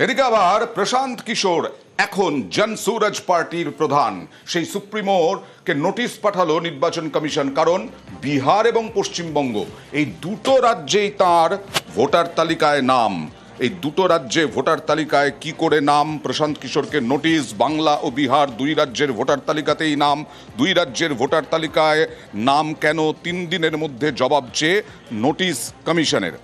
এদিকে আবার প্রশান্ত কিশোর এখন জনসুরজ পার্টির প্রধান, সেই সুপ্রিমোকে নোটিশ পাঠালো নির্বাচন কমিশন। কারণ বিহার এবং পশ্চিমবঙ্গ এই দুটো রাজ্যেই তার ভোটার তালিকায় নাম। এই দুটো রাজ্যে ভোটার তালিকায় কি করে নাম? প্রশান্ত কিশোরকে নোটিশ। বাংলা ও বিহার দুই রাজ্যের ভোটার তালিকাতেই নাম। দুই রাজ্যের ভোটার তালিকায় নাম কেন? 3 দিনের মধ্যে জবাব চেয়ে নোটিশ कमीशनर।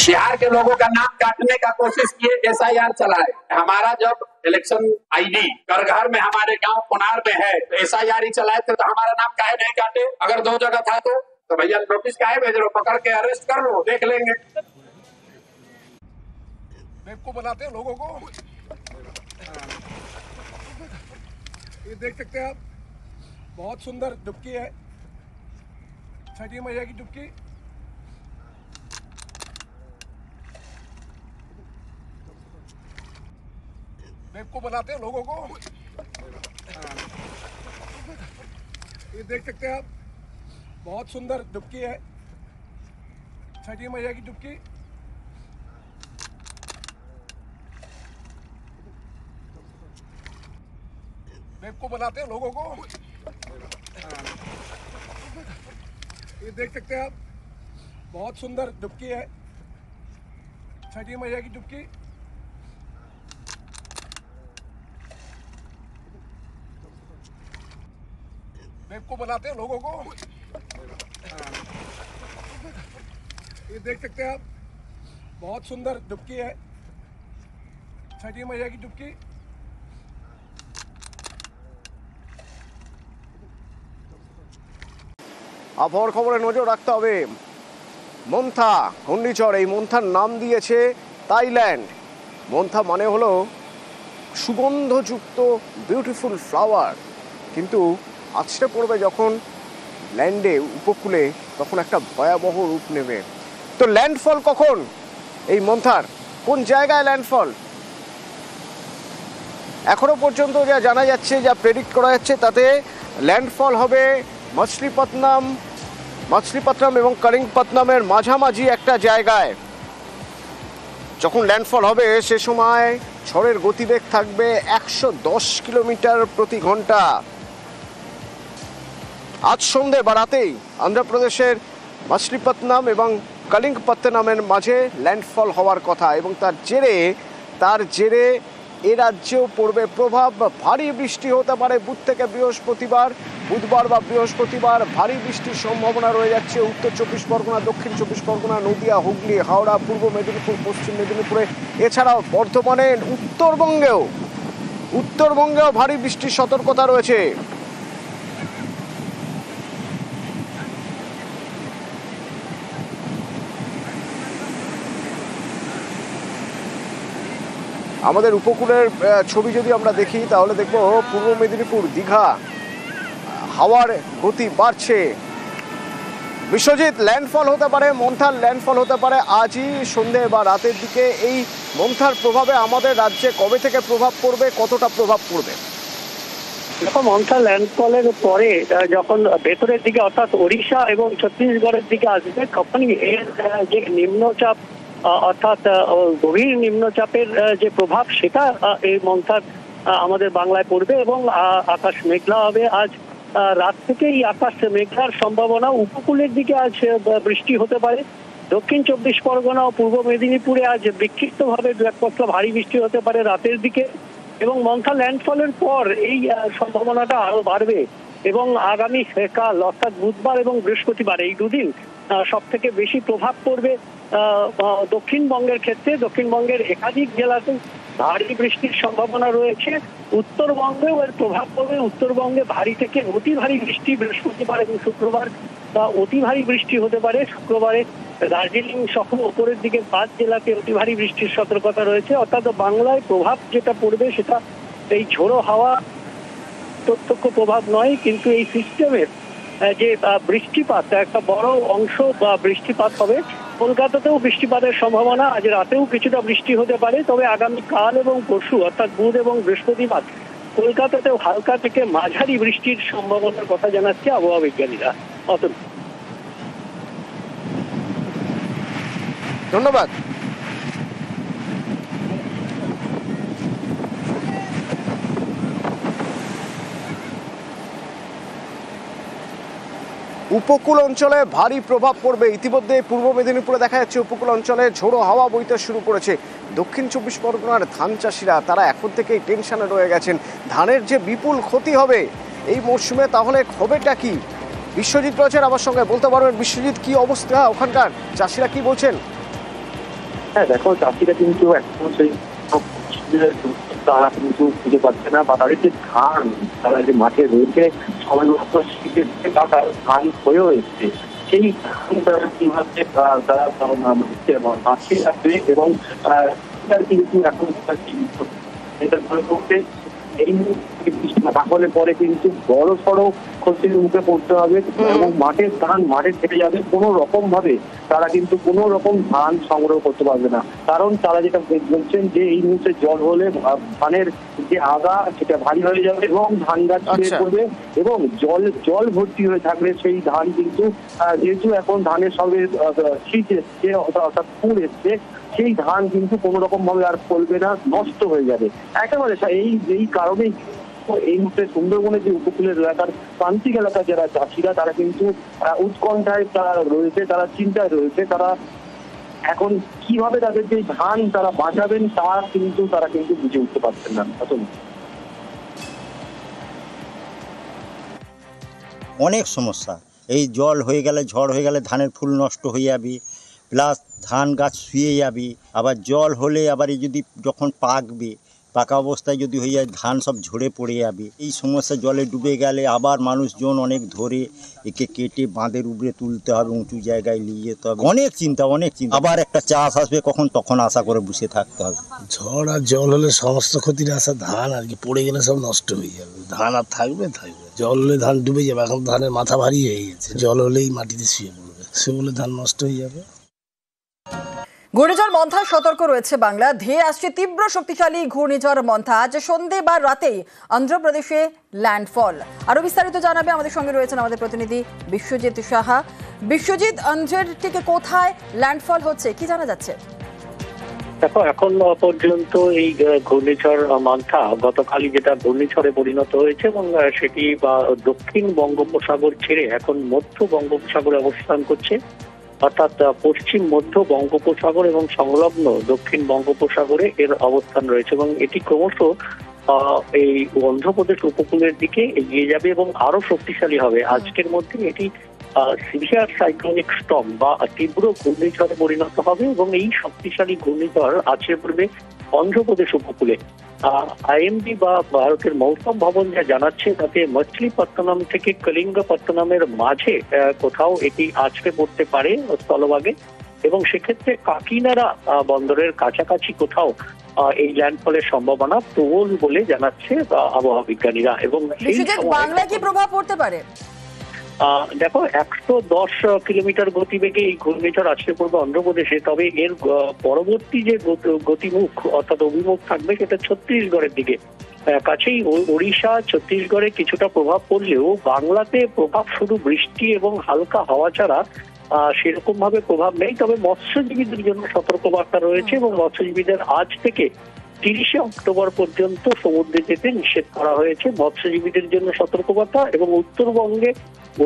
बिहार के लोगों का नाम काटने का कोशिश किए, एसआईआर चलाए। हमारा जब इलेक्शन आईडी घर घर में हमारे गांव पुनार में है, तो एसआईआर ही चलाए थे, तो हमारा नाम काहे नहीं काटे? अगर 2 जगह था तो भैया नोटिस काहे भेज रहे हो? पकड़ के अरेस्ट कर लो, देख लेंगे। बेवकूफ बनाते हैं लोगों को। ये देख सकते हैं आप, बहुत सुंदर डुबकी है, छठी मैया की डुबकी। बेवकूफ बनाते हैं लोगों को। ये देख सकते हैं आप, बहुत सुंदर डुबकी है, छठी मैया की डुबकी। बेवकूफ बनाते हैं लोगों को। ये देख सकते हैं आप, बहुत सुंदर डुबकी है, छठी मैया की डुबकी। बेवकूफ बनाते हैं लोगों को। ये देख सकते हैं आप, बहुत सुंदर डुबकी है, छठी मैया की डुबकी। আবহাওয়ার খবরে নজর রাখতে হবে। মন্থা ঘূর্ণিঝড়, এই মন্থার নাম দিয়েছে থাইল্যান্ড। মন্থা মানে হলো সুগন্ধযুক্ত বিউটিফুল ফ্লাওয়ার, কিন্তু আছড়ে পড়বে যখন ল্যান্ডে উপকূলে, তখন একটা ভয়াবহ রূপ নেবে। তো ল্যান্ডফল কখন এই মন্থার, কোন জায়গায় ল্যান্ডফল? এখনো পর্যন্ত যা জানা যাচ্ছে, যা প্রেডিক্ট করা যাচ্ছে, তাতে ল্যান্ডফল হবে মছলিপট্টনম এবং কলিঙ্গপট্টনমের মাঝামাঝি একটা জায়গায়। যখন ল্যান্ডফল হবে সে সময় ঝড়ের গতিবেগ থাকবে 110 কিলোমিটার প্রতি ঘন্টা। আজ সন্ধ্যে বা রাতেই অন্ধ্রপ্রদেশের মছলিপট্টনম এবং কলিঙ্গপট্টনমের মাঝে ল্যান্ডফল হওয়ার কথা, এবং তার জেরে এ রাজ্যেও পড়বে প্রভাব। ভারী বৃষ্টি হতে পারে বুধবার বা বৃহস্পতিবার ভারী বৃষ্টির সম্ভাবনা রয়ে যাচ্ছে উত্তর 24 পরগনা, দক্ষিণ 24 পরগনা, নদিয়া, হুগলি, হাওড়া, পূর্ব মেদিনীপুর, পশ্চিম মেদিনীপুরে, এছাড়াও বর্ধমানে, উত্তরবঙ্গেও ভারী বৃষ্টির সতর্কতা রয়েছে। আমাদের উপকূলের ছবি যদি আমরা দেখি তাহলে দেখব পূর্ব মেদিনীপুর, দীঘা হাওয়ার গতি বাড়ছে। বিশ্বজিৎ, ল্যান্ডফল হতে পারে, মন্থার ল্যান্ডফল হতে পারে আজই সন্ধ্যে বা রাতের দিকে। এই মন্থার প্রভাবে আমাদের রাজ্যে কবে থেকে প্রভাব পড়বে, কতটা প্রভাব পড়বে? দেখো, মন্থা ল্যান্ডফলের পরে যখন ভেতরের দিকে অর্থাৎ ওড়িশা এবং ছত্তিশগড়ের দিকে আসবে, তখনই এর যে নিম্নচাপ অর্থাৎ গভীর নিম্নচাপের যে প্রভাব, সেটা এই মন্থার আমাদের বাংলায় পড়বে এবং আকাশ মেঘলা হবে। আজ রাত থেকেই আকাশ মেঘলার সম্ভাবনা। উপকূলের দিকে আজ বৃষ্টি হতে পারে। দক্ষিণ 24 পরগনা ও পূর্ব মেদিনীপুরে আজ বিক্ষিপ্তভাবে একপত্র ভারী বৃষ্টি হতে পারে রাতের দিকে, এবং মন্থা ল্যান্ডফলের পর এই সম্ভাবনাটা আরো বাড়বে। এবং আগামী কাল অর্থাৎ বুধবার এবং বৃহস্পতিবার, এই দুদিন সব থেকে বেশি প্রভাব পড়বে দক্ষিণবঙ্গের ক্ষেত্রে। দক্ষিণবঙ্গের একাধিক জেলাতে ভারী বৃষ্টির সম্ভাবনা রয়েছে। উত্তরবঙ্গেও এর প্রভাব পড়বে। উত্তরবঙ্গে ভারী থেকে অতি ভারী বৃষ্টি বৃহস্পতিবার এবং শুক্রবার, অতি ভারী বৃষ্টি হতে পারে। শুক্রবারে দার্জিলিং সহ উপরের দিকে 5 জেলাতে অতি ভারী বৃষ্টির সতর্কতা রয়েছে। অর্থাৎ বাংলায় প্রভাব যেটা পড়বে সেটা এই ঝোড়ো হাওয়া প্রত্যক্ষ প্রভাব নয়, কিন্তু এই সিস্টেমের যে বৃষ্টিপাত, একটা বড় অংশ বা বৃষ্টিপাত হবে। কলকাতাতেও বৃষ্টিপাতের সম্ভাবনা, আজ রাতেও কিছুটা বৃষ্টি হতে পারে। তবে আগামী কাল এবং পরশু অর্থাৎ বুধ এবং বৃহস্পতিবার কলকাতাতেও হালকা থেকে মাঝারি বৃষ্টির সম্ভাবনার কথা জানাচ্ছে আবহাওয়া বিজ্ঞানীরা। ধন্যবাদ। উপকূল অঞ্চলে ভারী প্রভাব পড়বে। ইতিমধ্যে পূর্ব মেদিনীপুরে দেখা যাচ্ছে উপকূল অঞ্চলে ঝোড়ো হাওয়া বইতে শুরু করেছে। দক্ষিণ 24 পরগনার ধান চাষিরা তারা এখন থেকেই টেনশনে রয়ে গেছেন। ধানের যে বিপুল ক্ষতি হবে এই মরশুমে, তাহলে হবেটা কি? বিশ্বজিৎ রয়েছেন আমার সঙ্গে, বলতে পারবেন বিশ্বজিৎ কি অবস্থা ওখানকার, চাষিরা কি বলছেন? হ্যাঁ দেখো, চাষিরা কিন্তু এখন সেই তারা কিন্তু খুঁজে পাচ্ছে না, বা তাদের যে ধান তারা যে মাঠে রয়েছে সময় মতো শীতের ধান হয়েও এসছে, সেই ধান তারা কিভাবে তারা মাঠে রাখবে এবং কিন্তু এখন এটা ধরে করতে এই তাহলে পরে কিন্তু বড় সড়ো ক্ষতির মুখে পড়তে হবে এবং মাঠের ধান মাঠে থেকে যাবে। কোনো রকম ভাবে তারা কিন্তু কোনো রকম ধান সংগ্রহ করতে পারবে না, কারণ তারা যেটা বলছেন যে এই মুহূর্তে জল হলে ধানের যে আগা সেটা ভারী হয়ে যাবে এবং ধান গাছ ছিঁড়ে পড়বে এবং জল ভর্তি হয়ে থাকলে সেই ধান কিন্তু যেহেতু এখন ধানের সঙ্গে শীত এসছে অর্থাৎ ফুল এসছে, সেই ধান কিন্তু কোনো রকম ভাবে আর ফলবে না, নষ্ট হয়ে যাবে একেবারে। এই কারণেই এই মুহূর্তে সুন্দরবনের যে উপকূলের এলাকার প্রান্তিক এলাকার যারা চাষিরা তারা কিন্তু উৎকণ্ঠায় তারা রয়েছে, তারা চিন্তায় রয়েছে। তারা এখন কিভাবে তাদের যে ধান তারা বাঁচাবেন তারা কিন্তু বুঝে উঠতে পারছেন না। অনেক সমস্যা, এই জল হয়ে গেলে, ঝড় হয়ে গেলে ধানের ফুল নষ্ট হয়ে যাবে, প্লাস ধান গাছ শুয়ে যাবে। আবার জল হলে আবার এই যদি যখন পাকা অবস্থায় যদি হয়ে যায় ধান সব ঝরে পড়ে যাবে। এই সমস্যা জলে ডুবে গেলে আবার মানুষজন অনেক ধরে একে কেটে বাঁধের উপরে তুলতে হবে, উঁচু জায়গায় নিয়ে যেতে হবে। অনেক চিন্তা। আবার একটা চাষ আসবে কখন, তখন আশা করে বসে থাকতে হবে। ঝড় আর জল হলে সমস্ত ক্ষতির আশা, ধান আর কি পড়ে গেলে সব নষ্ট হয়ে যাবে। ধান আর থাকবে। জল হলে ধান ডুবে যাবে। এখন ধানের মাথা ভারী হয়ে গেছে, জল হলেই মাটিতে শুয়ে পড়বে, সে বলে ধান নষ্ট হয়ে যাবে। ঘূর্ণিঝড় মন্থা সতর্ক রয়েছে বাংলা। ধেয়ে আসছে তীব্র শক্তিশালী ঘূর্ণিঝড় মন্থা। আজ সন্ধ্যে বা রাতেই অন্ধ্রপ্রদেশে ল্যান্ডফল। আরো বিস্তারিত জানাবে আমাদের সঙ্গে রয়েছেন আমাদের প্রতিনিধি বিশ্বজিৎ সাহা। বিশ্বজিৎ, অন্ধ্রের ঠিক কোথায় ল্যান্ডফল হচ্ছে, কি জানা যাচ্ছে? দেখো, এখন পর্যন্ত এই ঘূর্ণিঝড় মন্থা গতকালই যেটা ঘূর্ণিঝড়ে পরিণত হয়েছে এবং সেটি দক্ষিণ বঙ্গোপসাগর ছেড়ে এখন মধ্য বঙ্গোপসাগরে অবস্থান করছে, অর্থাৎ পশ্চিম মধ্য বঙ্গোপসাগর এবং সংলগ্ন দক্ষিণ বঙ্গোপসাগরে এর অবস্থান রয়েছে এবং এটি ক্রমশ এই অন্ধ্রপ্রদেশ উপকূলের দিকে এগিয়ে যাবে এবং আরো শক্তিশালী হবে। আজকের মধ্যে এটি সিভিয়ার সাইক্লোনিক স্টর্ম বা তীব্র ঘূর্ণিঝড়ে পরিণত হবে এবং এই শক্তিশালী ঘূর্ণিঝড় আছড়ে পড়বে অন্ধ্রপ্রদেশ উপকূলে। আইএমডি বা ভারতের মৌসুম ভবন যা জানাচ্ছে তাতে মছলিপত্তনম থেকে কলিঙ্গপত্তনমের মাঝে কোথাও এটি আছড়ে পড়তে পারে স্থলভাগে এবং সেক্ষেত্রে কাকিনাড়া বন্দরের কাছাকাছি কোথাও এই ল্যান্ডফলের সম্ভাবনা প্রবল বলে জানাচ্ছে আবহাওয়া বিজ্ঞানীরা। এবং বাংলায় কি প্রভাব পড়তে পারে? দেখো, 110 কিলোমিটার গতিবেগে এই ঘূর্ণিঝড় আছড়ে পড়বে অন্ধ্রপ্রদেশে, তবে এর পরবর্তী যে গতিমুখ অর্থাৎ অভিমুখ থাকবে সেটা ছত্তিশগড়ের দিকে। কাছেই ওড়িশা ছত্তিশগড়ে কিছুটা প্রভাব পড়লেও বাংলাতে প্রভাব শুধু বৃষ্টি এবং হালকা হাওয়া ছাড়া সেরকম ভাবে প্রভাব নেই। তবে মৎস্যজীবীদের জন্য সতর্কবার্তা রয়েছে এবং মৎস্যজীবীদের আজ থেকে 30শে অক্টোবর পর্যন্ত সমুদ্রে যেতে নিষেধ করা হয়েছে। মৎস্যজীবীদের জন্য সতর্কবার্তা এবং উত্তরবঙ্গে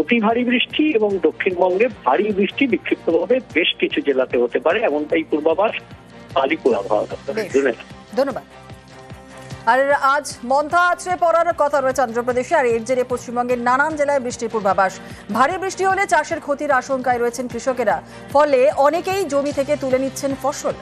অতি ভারী বৃষ্টি এবং দক্ষিণবঙ্গে ভারী বৃষ্টি বিক্ষিপ্তভাবে বেশ কিছু জেলাতে হতে পারে, এমনটাই পূর্বাভাস আলিপুর আবহাওয়া দপ্তরের। ধন্যবাদ। আর আজ মন্থা আছড়ে পড়ার কথা রয়েছে অন্ধ্রপ্রদেশে, আর এর জেরে পশ্চিমবঙ্গের নানান জেলায় বৃষ্টির পূর্বাভাস। ভারী বৃষ্টি হলে চাষের ক্ষতির আশঙ্কায় রয়েছেন কৃষকেরা, ফলে অনেকেই জমি থেকে তুলে নিচ্ছেন ফসল।